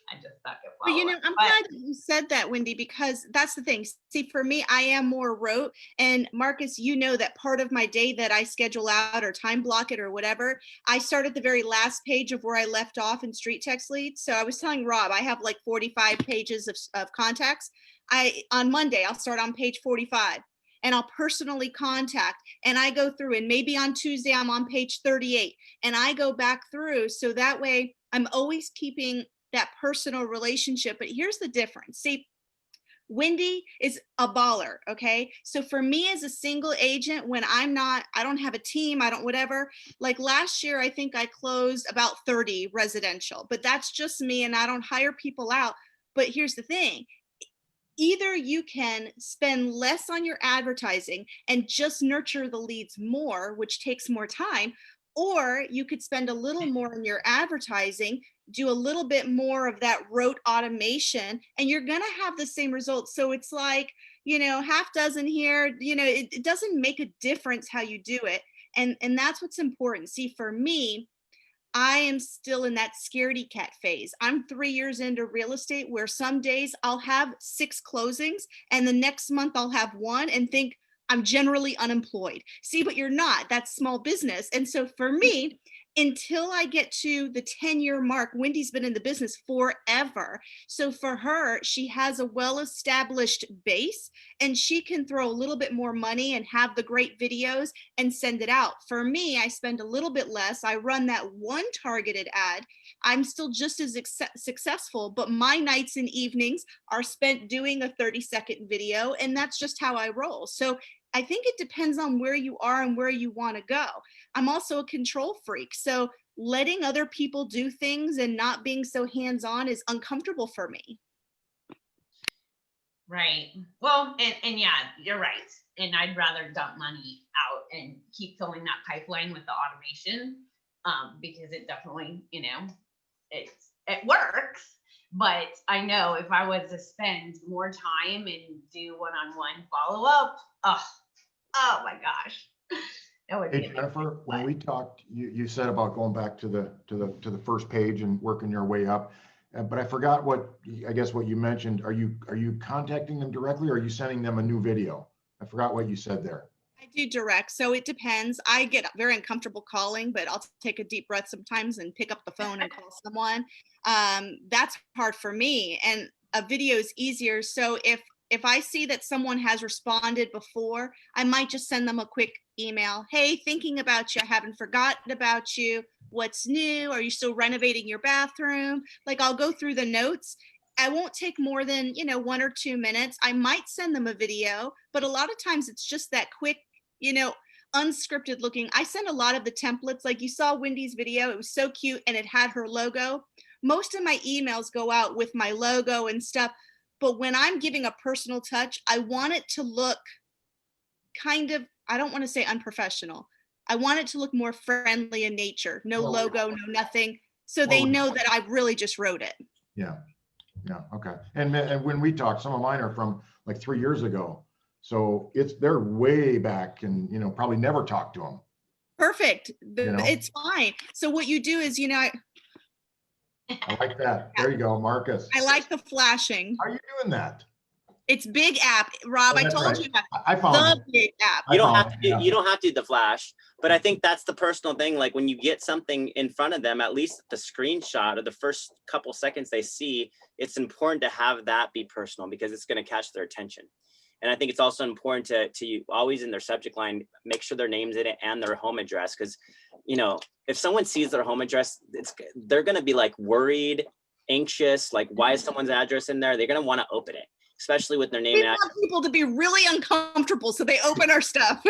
I just suck at But follow-up. I'm glad that you said that, Wendy, because that's the thing. See, for me, I am more rote. And Marcus, you know that part of my day that I schedule out or time block it or whatever, I start at the very last page of where I left off in StreetText leads. So I was telling Rob, I have like 45 pages of contacts. On Monday, I'll start on page 45. And I'll personally contact, and I go through, and maybe on Tuesday I'm on page 38, and I go back through, so that way I'm always keeping that personal relationship. But here's the difference. See, Wendy is a baller, okay? So for me as a single agent, when I don't have a team, I don't whatever, like last year, I think I closed about 30 residential, but that's just me and I don't hire people out. But here's the thing. Either you can spend less on your advertising and just nurture the leads more, which takes more time, or you could spend a little more on your advertising, do a little bit more of that rote automation, and you're going to have the same results. So it's like, half dozen here, it doesn't make a difference how you do it. And that's what's important. See, for me, I am still in that scaredy cat phase. I'm 3 years into real estate where some days I'll have 6 closings and the next month I'll have 1 and think I'm generally unemployed. See, but you're not. That's small business. And so for me, until I get to the 10-year mark, Wendy's been in the business forever. So for her, she has a well-established base and she can throw a little bit more money and have the great videos and send it out. For me, I spend a little bit less. I run that one targeted ad. I'm still just as successful, but my nights and evenings are spent doing a 30-second video, and that's just how I roll. So I think it depends on where you are and where you want to go. I'm also a control freak. So letting other people do things and not being so hands-on is uncomfortable for me. Right. Well, and yeah, you're right. And I'd rather dump money out and keep filling that pipeline with the automation, because it definitely, it works. But I know if I was to spend more time and do one-on-one follow-up, oh my gosh. That would Hey, be Jennifer, when we talked, you said about going back to the first page and working your way up, but I forgot what you mentioned. Are you contacting them directly, or are you sending them a new video? I forgot what you said there. I do direct, so it depends. I get very uncomfortable calling, but I'll take a deep breath sometimes and pick up the phone and call someone. That's hard for me, and a video is easier. So if I see that someone has responded before, I might just send them a quick email. Hey, thinking about you. I haven't forgotten about you. What's new? Are you still renovating your bathroom? Like, I'll go through the notes. I won't take more than, 1 or 2 minutes. I might send them a video, but a lot of times it's just that quick, unscripted looking. I send a lot of the templates. Like you saw Wendy's video. It was so cute and it had her logo. Most of my emails go out with my logo and stuff. But when I'm giving a personal touch, I want it to look kind of, I don't want to say unprofessional. I want it to look more friendly in nature. No logo, no nothing. So they know that I really just wrote it. Yeah. Okay. And when we talk, some of mine are from like 3 years ago. So they're way back and, probably never talked to them. Perfect. It's fine. So what you do is, I like that. There you go, Marcus. I like the flashing. How are you doing that? It's big app, Rob. I told you that. I found the big app. You don't have to do the flash, but I think that's the personal thing. Like when you get something in front of them, at least the screenshot or the first couple seconds they see, it's important to have that be personal because it's going to catch their attention. And I think it's also important to always in their subject line, make sure their name's in it and their home address. Because, if someone sees their home address, they're going to be like worried, anxious, like why is someone's address in there? They're going to want to open it, especially with their name. We want people to be really uncomfortable, so they open our stuff.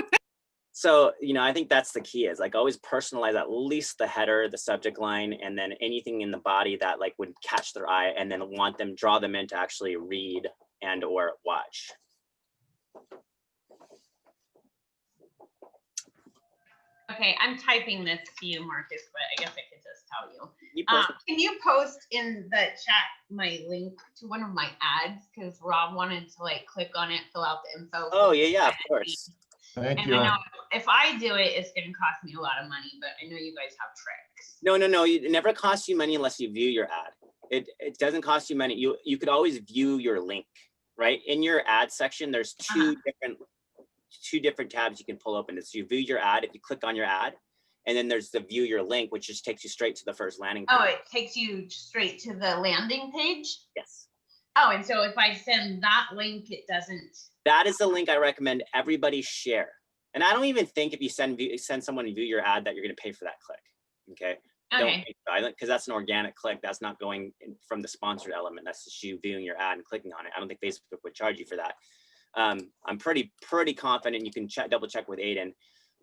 So, you know, I think that's the key, is like always personalize at least the header, the subject line, and then anything in the body that like would catch their eye, and then draw them in to actually read and or watch. Okay, I'm typing this to you, Marcus, but I guess I could just tell you. You post Can you post in the chat my link to one of my ads? Because Rob wanted to like click on it, fill out the info. Oh yeah, of course. Thank And you. I know if I do it, it's gonna cost me a lot of money, but I know you guys have tricks. No, it never costs you money unless you view your ad. It doesn't cost you money. You could always view your link, right? In your ad section, there's two different tabs you can pull open. It's you view your ad if you click on your ad, and then there's the view your link, which just takes you straight to the first landing page. Oh, it takes you straight to the landing page? Yes. Oh, and so if I send that link, it doesn't. That is the link I recommend everybody share. And I don't even think if you send someone to view your ad that you're going to pay for that click. Okay. Okay. Because that's an organic click. That's not going from the sponsored element. That's just you viewing your ad and clicking on it. I don't think Facebook would charge you for that. I'm pretty confident. You can double check with Aiden.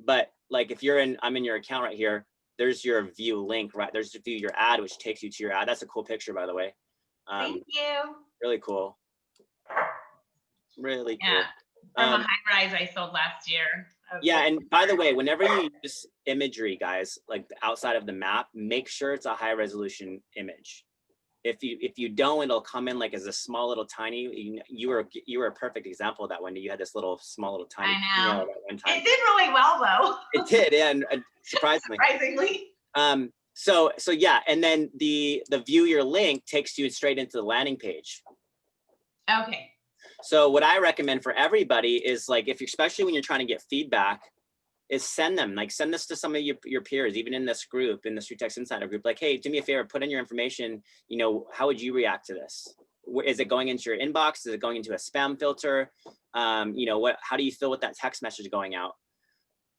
But like if I'm in your account right here, there's your view link, right? There's to view your ad, which takes you to your ad. That's a cool picture, by the way. Thank you. Really cool. Really cool. Yeah. From a high rise I sold last year. Yeah, and by the way, whenever you use imagery, guys, like outside of the map, make sure it's a high resolution image. If you don't, it'll come in like as a small little tiny. You were a perfect example of that, Wendy. You had this little small little tiny. I know. At one time. It did really well though. It did, and surprisingly. Surprisingly. So yeah, and then the view your link takes you straight into the landing page. Okay. So what I recommend for everybody is like, especially when you're trying to get feedback, is send this to some of your peers, even in this group, in the StreetText Insider group, like, hey, do me a favor, put in your information, you know, how would you react to this? Is it going into your inbox? Is it going into a spam filter? You know, how do you feel with that text message going out?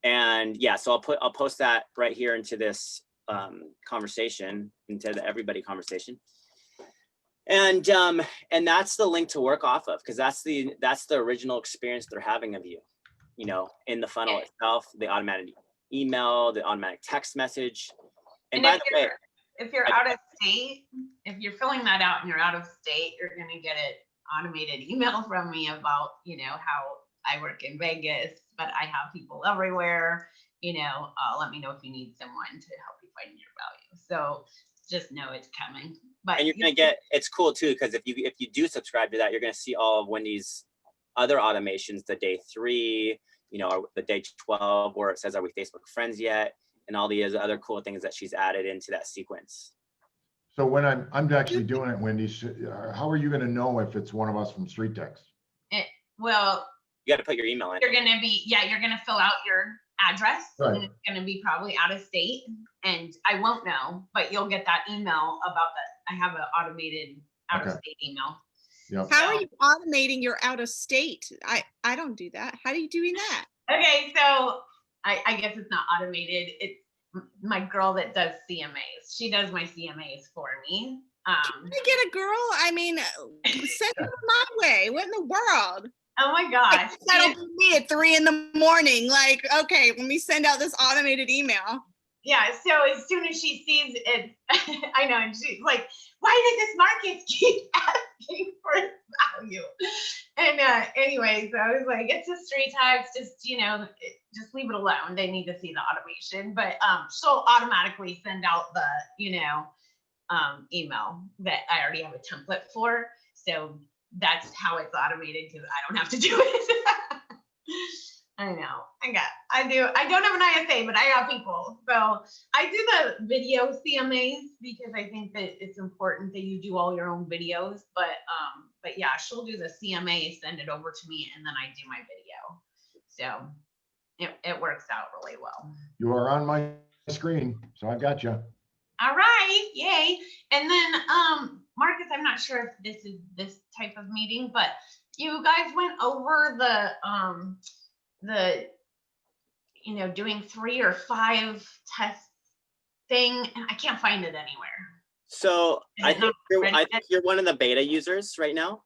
And yeah, so I'll post that right here into this conversation, into the everybody conversation. And that's the link to work off of, because that's the original experience they're having of you, you know, in the funnel itself, the automatic email, the automatic text message. And by the way, if you're out of state, if you're filling that out and you're out of state, you're going to get an automated email from me about, you know, how I work in Vegas, but I have people everywhere, you know, let me know if you need someone to help you find your value. So just know it's coming. But and you're going to get, it's cool too, because if you do subscribe to that, you're going to see all of Wendy's other automations, the day 3, you know, or the day 12, where it says, are we Facebook friends yet? And all the other cool things that she's added into that sequence. So when I'm actually doing it, Wendy, how are you going to know if it's one of us from StreetText? Well, you got to put your email in. You're going to fill out your address, right. And it's going to be probably out of state, and I won't know, but you'll get that email about that. I have an automated out of state email. Yep. How are you automating your out of state? I don't do that. How are you doing that? Okay, so I guess it's not automated. It's my girl that does CMAs. She does my CMAs for me. Can I get a girl? I mean, send her my way. What in the world? Oh my gosh. That'll be me at 3 a.m. Like, okay, let me send out this automated email. Yeah, so as soon as she sees it, I know, and she's like, why did this Marcus keep asking for value? And anyway, so I was like, it's a StreetText, just, you know, just leave it alone. They need to see the automation, but she'll automatically send out the, you know, email that I already have a template for. So that's how it's automated, because I don't have to do it. I know. I don't have an ISA, but I got people. So I do the video CMAs because I think that it's important that you do all your own videos. But yeah, she'll do the CMA, send it over to me, and then I do my video. So it works out really well. You are on my screen, so I got you. All right, yay. And then Marcus, I'm not sure if this is this type of meeting, but you guys went over the you know, doing 3 or 5 tests thing, and I can't find it anywhere. So I think you're one of the beta users right now.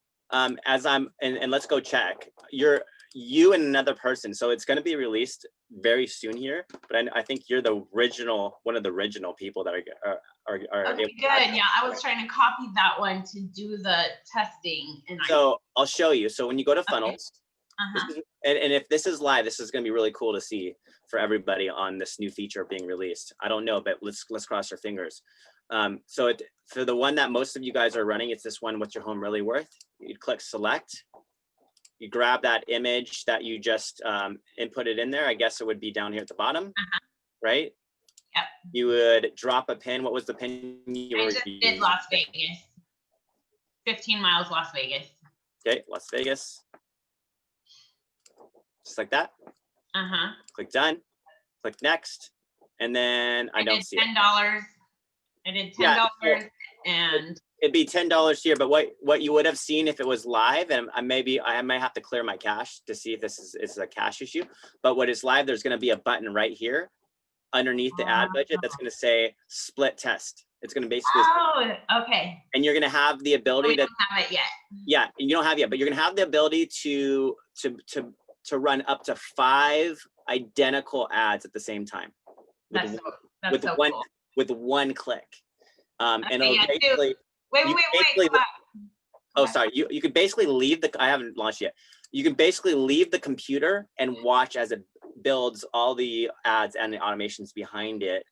As I'm and let's go check. You and another person. So it's going to be released very soon here, but I think you're the original, one of the original people that are Okay, able to good. Yeah, I was trying to copy that one to do the testing, and So I'll show you. So when you go to Okay. funnels, uh-huh. and if this is live, this is going to be really cool to see for everybody on this new feature being released. I don't know, but let's cross our fingers. So for the one that most of you guys are running, it's this one, what's your home really worth? You'd click select. You grab that image that you just inputted in there. I guess it would be down here at the bottom, right? Yep. You would drop a pin. What was the pin you I were just using? did Las Vegas. 15 miles, Las Vegas. Okay, Las Vegas. Just like that. Uh-huh. Click done. Click next. And then I don't did see it. $10. I did $10 Yeah, and it'd be $10 here, but what you would have seen if it was live, and I might have to clear my cache to see if this is a cache issue, but what is live, there's going to be a button right here underneath the ad budget that's going to say split test. It's going to basically, oh, okay. and you're going to have the So ability we to, don't have it yet. yeah, and you don't have it yet, but you're going to have the ability to run up to 5 identical ads at the same time That's so cool. with one click. And Okay, it'll yeah, basically, Wait, you wait, basically- go back. oh, sorry, you could basically leave the, I haven't launched yet. You can basically leave the computer and watch as it builds all the ads and the automations behind it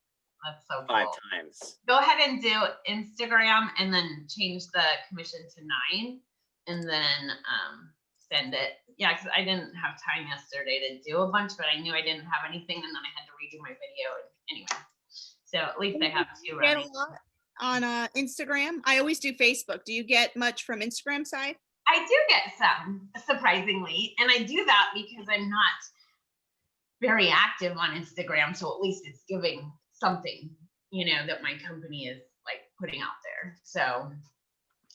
That's so 5 cool. times. Go ahead and do Instagram and then change the commission to 9 and then send it. Yeah, because I didn't have time yesterday to do a bunch, but I knew I didn't have anything, and then I had to redo my video. And anyway, so at least I have 2 Get running. a lot on Instagram. I always do Facebook. Do you get much from Instagram side? I do get some, surprisingly, and I do that because I'm not very active on Instagram, so at least it's giving something, that my company is like putting out there. So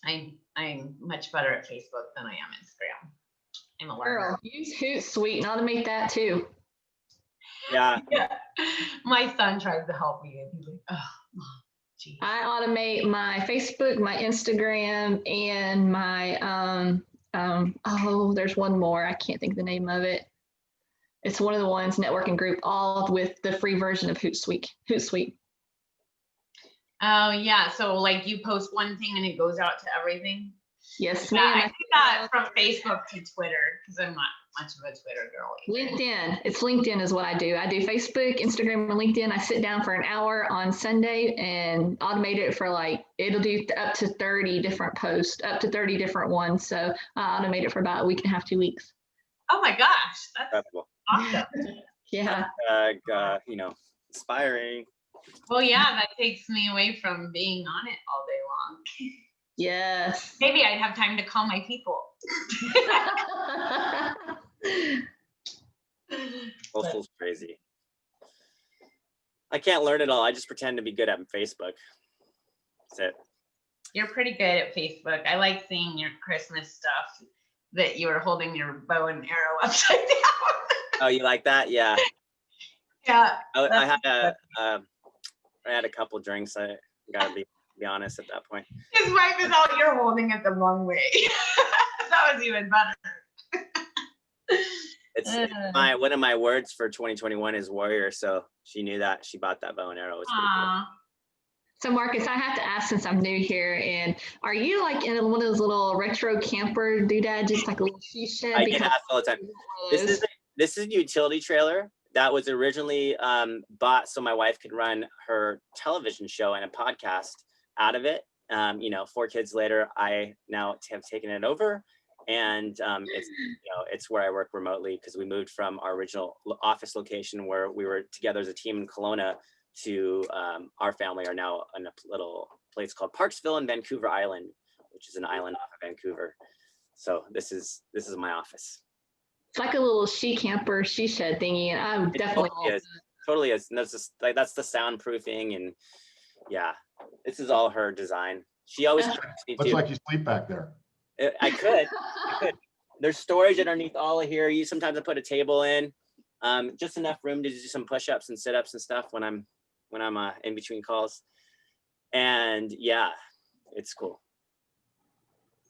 I'm much better at Facebook than I am Instagram. I'm a learner. Girl, use Hootsuite and automate that too. Yeah, Yeah, my son tries to help me, and he's like, "Oh, Mom, geez." I automate my Facebook, my Instagram, and my there's one more. I can't think of the name of it. It's one of the ones, networking group, all with the free version of Hootsuite. Oh yeah, so like you post one thing and it goes out to everything. Yes, Yeah, ma'am. I do that from Facebook to Twitter because I'm not much of a Twitter girl. LinkedIn. It's LinkedIn is what I do. I do Facebook, Instagram, and LinkedIn. I sit down for an hour on Sunday and automate it for it'll do up to 30 different posts, up to 30 different ones. So I automate it for about a week and a half, 2 weeks. Oh my gosh, that's incredible. awesome. Yeah. Inspiring. Well, yeah, that takes me away from being on it all day long. Yes. Maybe I'd have time to call my people. Social's crazy. I can't learn it all. I just pretend to be good at Facebook. That's it. You're pretty good at Facebook. I like seeing your Christmas stuff that you were holding your bow and arrow upside down. Oh, you like that? Yeah. Yeah. I had a couple drinks. I gotta be honest at that point. His wife is out here holding it the wrong way. That was even better. It's one of my words for 2021 is warrior. So she knew that. She bought that bow and arrow. It was pretty cool. So Marcus, I have to ask since I'm new here, and are you like in one of those little retro camper doodad, just like a little she shed? I get asked all the time. This is a utility trailer that was originally bought so my wife could run her television show and a podcast out of it. 4 kids later, I now have taken it over, and it's where I work remotely because we moved from our original office location where we were together as a team in Kelowna to our family are now in a little place called Parksville in Vancouver Island, which is an island off of Vancouver. So this is my office. It's like a little she camper, she shed thingy, and I would definitely totally is. And that's just that's the soundproofing, and yeah, this is all her design. She always looks like you sleep back there. I could. There's storage underneath all of here. Sometimes I put a table in, just enough room to do some push-ups and sit-ups and stuff when I'm in between calls. And yeah, it's cool.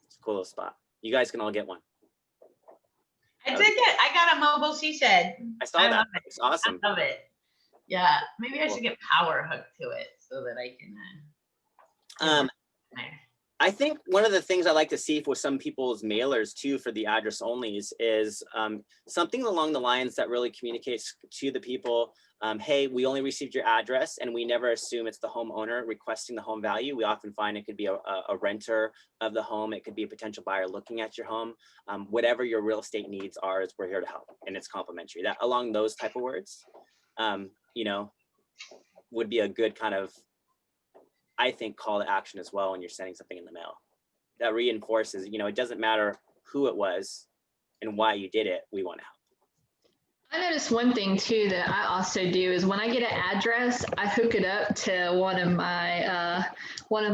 It's a cool little spot. You guys can all get one. I I got a mobile she shed. I saw that. love it. It's awesome. I love it. Yeah, maybe I Cool. should get power hooked to it so that I can. I think one of the things I like to see for some people's mailers too, for the address onlys, is something along the lines that really communicates to the people, hey, we only received your address, and we never assume it's the homeowner requesting the home value. We often find it could be a renter of the home. It could be a potential buyer looking at your home. Whatever your real estate needs are, is we're here to help, and it's complimentary. That along those type of words, you know, would be a good kind of, I think, call to action as well when you're sending something in the mail. That reinforces, you know, it doesn't matter who it was and why you did it, we want to help. I noticed one thing too that I also do is when I get an address, I hook it up to one of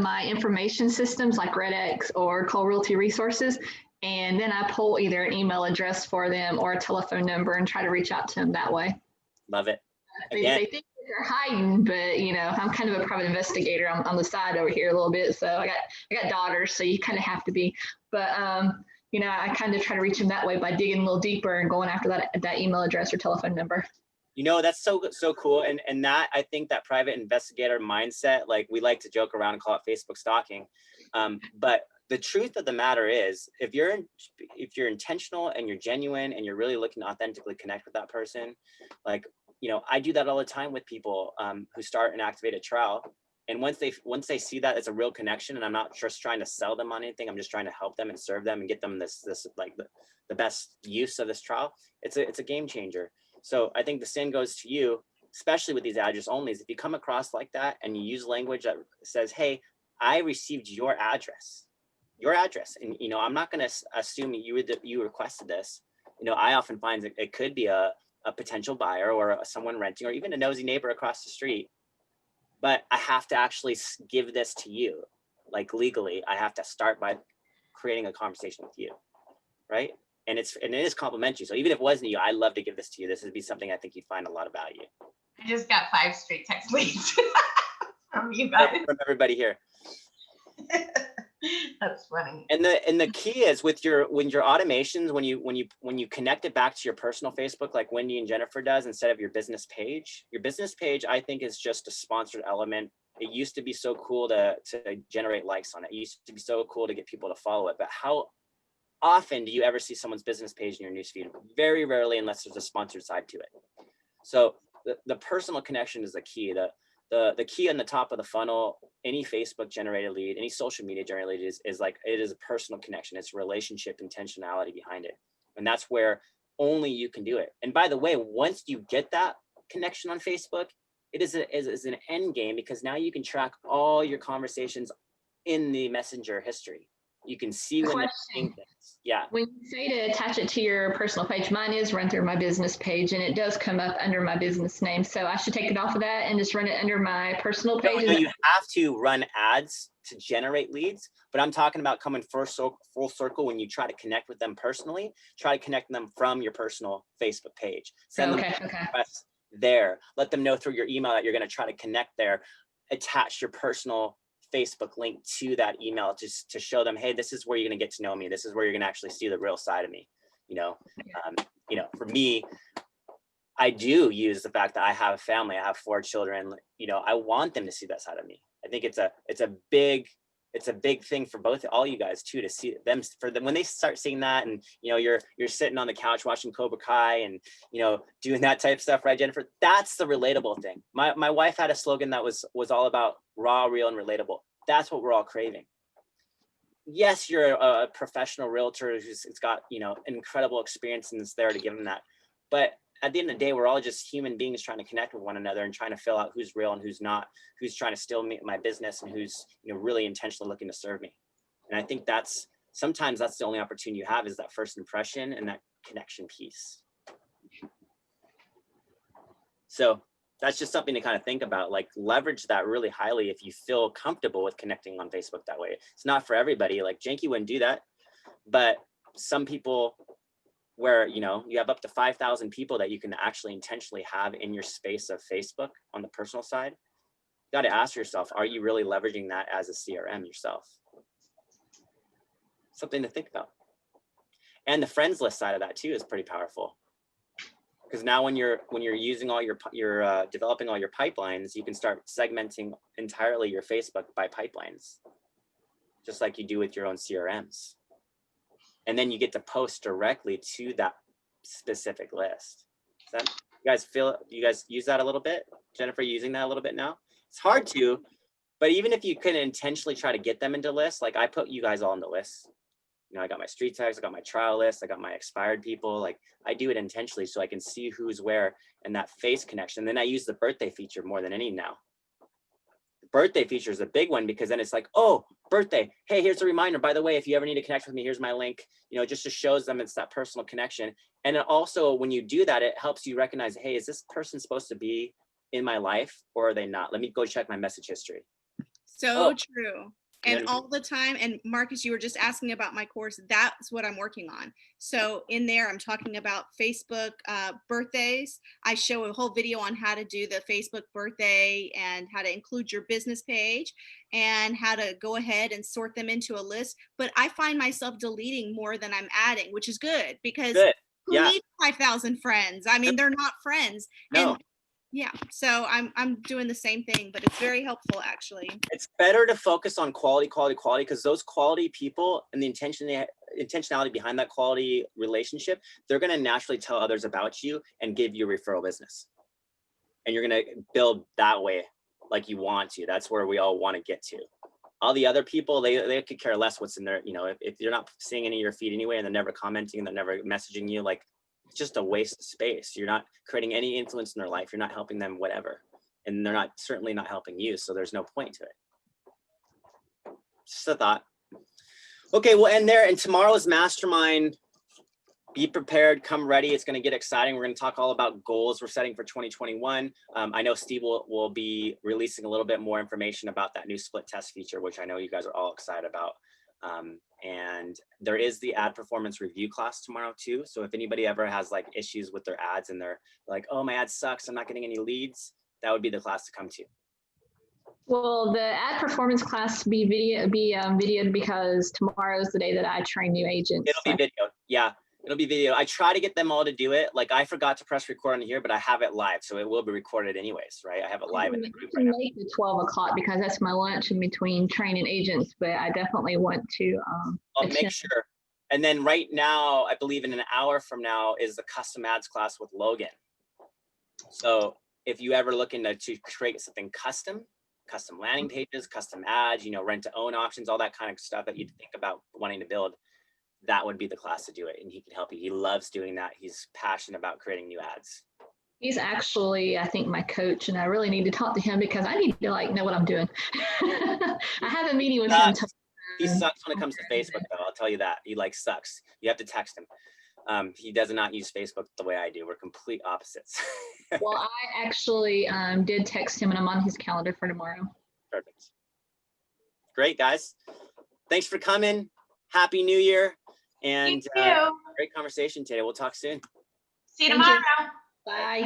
my information systems like RedX or Call Realty Resources, and then I pull either an email address for them or a telephone number and try to reach out to them that way. Love it. They think they're hiding, but you know, I'm kind of a private investigator on the side over here a little bit. So I got daughters, so you kind of have to be. But you know, I kind of try to reach them that way by digging a little deeper and going after that email address or telephone number. You know, that's so cool. And that, I think that private investigator mindset, like we like to joke around and call it Facebook stalking. But the truth of the matter is, if you're intentional and you're genuine and you're really looking to authentically connect with that person, like, you know, I do that all the time with people who start an activated trial. And once they see that it's a real connection, and I'm not just trying to sell them on anything, I'm just trying to help them and serve them and get them this like the best use of this trial. It's a game changer. So I think the sin goes to you, especially with these address onlys. If you come across like that and you use language that says, hey, I received your address, and you know, I'm not going to assume you requested this. You know, I often find that it could be a potential buyer or someone renting, or even a nosy neighbor across the street. But I have to actually give this to you, like legally. I have to start by creating a conversation with you, right? And it is complimentary. So even if it wasn't you, I'd love to give this to you. This would be something I think you'd find a lot of value. I just got 5 StreetText leads from you guys. From everybody here. That's funny. And the key is with your automations, when you connect it back to your personal Facebook, like Wendy and Jennifer does, instead of your business page, I think is just a sponsored element. It used to be so cool to generate likes on it. It used to be so cool to get people to follow it. But how often do you ever see someone's business page in your newsfeed? Very rarely, unless there's a sponsored side to it. So the personal connection is the key. The key on the top of the funnel, any Facebook generated lead, any social media generated lead is like, it is a personal connection. It's relationship intentionality behind it. And that's where only you can do it. And by the way, once you get that connection on Facebook, it is an end game, because now you can track all your conversations in the messenger history. You can see when they're saying things. Yeah. When you say to attach it to your personal page, mine is run through my business page, and it does come up under my business name. So I should take it off of that and just run it under my personal page. No, you have to run ads to generate leads, but I'm talking about coming full circle when you try to connect with them personally. Try to connect them from your personal Facebook page. Send them requests there. Let them know through your email that you're going to try to connect there. Attach your personal Facebook link to that email just to show them, hey, this is where you're going to get to know me. This is where you're going to actually see the real side of me. You know, for me, I do use the fact that I have a family. I have 4 children. You know, I want them to see that side of me. I think it's a big thing for all you guys too, to see them, when they start seeing that, and you know, you're sitting on the couch watching Cobra Kai and, you know, doing that type of stuff, right, Jennifer? That's the relatable thing. My wife had a slogan that was all about raw, real, and relatable. That's what we're all craving. Yes, you're a professional realtor who's got, you know, incredible experience and is there to give them that. But at the end of the day, we're all just human beings trying to connect with one another and trying to fill out who's real and who's not, who's trying to steal my business and who's, you know, really intentionally looking to serve me. And I think sometimes that's the only opportunity you have, is that first impression and that connection piece. So that's just something to kind of think about, like leverage that really highly if you feel comfortable with connecting on Facebook that way. It's not for everybody. Like Janky wouldn't do that, but some people, where, you know, you have up to 5,000 people that you can actually intentionally have in your space of Facebook on the personal side. You got to ask yourself, are you really leveraging that as a CRM yourself? Something to think about. And the friends list side of that too is pretty powerful. Because now when you're using all your developing all your pipelines, you can start segmenting entirely your Facebook by pipelines, just like you do with your own CRMs. And then you get to post directly to that specific list. Does that, you guys use that a little bit? Jennifer, using that a little bit now? It's hard to, but even if you can intentionally try to get them into lists, like I put you guys all into lists. You know, I got my StreetText, I got my trial list, I got my expired people. Like I do it intentionally so I can see who's where and that face connection. And then I use the birthday feature more than any now. The birthday feature is a big one because then it's like, oh, birthday. Hey, here's a reminder. By the way, if you ever need to connect with me, here's my link. You know, just to shows them it's that personal connection. And it also, when you do that, it helps you recognize, hey, is this person supposed to be in my life or are they not? Let me go check my message history. So true. You know And what I all the time, and Marcus, you were just asking about my course. That's what I'm working on. So in there, I'm talking about Facebook birthdays. I show a whole video on how to do the Facebook birthday and how to include your business page and how to go ahead and sort them into a list. But I find myself deleting more than I'm adding, which is good because Good. who Yeah. needs 5,000 friends? I mean, they're not friends. No. And yeah, so I'm doing the same thing, but it's very helpful actually. It's better to focus on quality, because those quality people and the intentionality behind that quality relationship, they're going to naturally tell others about you and give you referral business. And you're going to build that way like you want to. That's where we all want to get to. All the other people, they could care less what's in there. You know, if you're not seeing any of your feed anyway and they're never commenting and they're never messaging you, like it's just a waste of space. You're not creating any influence in their life. You're not helping them, whatever. And they're certainly not helping you. So there's no point to it. Just a thought. Okay, we'll end there. And tomorrow's mastermind, be prepared, come ready. It's going to get exciting. We're going to talk all about goals we're setting for 2021. I know Steve will be releasing a little bit more information about that new split test feature, which I know you guys are all excited about. And there is the ad performance review class tomorrow too. So if anybody ever has like issues with their ads and they're like, oh, my ad sucks, I'm not getting any leads, that would be the class to come to. Will the ad performance class be videoed because tomorrow's the day that I train new agents? It'll be video. Yeah, it'll be video. I try to get them all to do it. Like I forgot to press record on here, but I have it live. So it will be recorded anyways, right? I have it live in the group right now. Make it 12 o'clock because that's my lunch in between training agents, but I definitely want to I'll make sure. And then right now, I believe in an hour from now is the custom ads class with Logan. So if you ever looking to create something custom landing pages, custom ads, you know, rent to own options, all that kind of stuff that you think about wanting to build, that would be the class to do it. And he can help you. He loves doing that. He's passionate about creating new ads. He's actually, I think, my coach, and I really need to talk to him because I need to like know what I'm doing. I have a meeting with him. He sucks when it comes to Facebook, though. I'll tell you that. He like sucks. You have to text him. He does not use Facebook the way I do. We're complete opposites. Well, I actually did text him and I'm on his calendar for tomorrow. Perfect. Great, guys. Thanks for coming. Happy New Year. And great conversation today. We'll talk soon. See you tomorrow. Bye.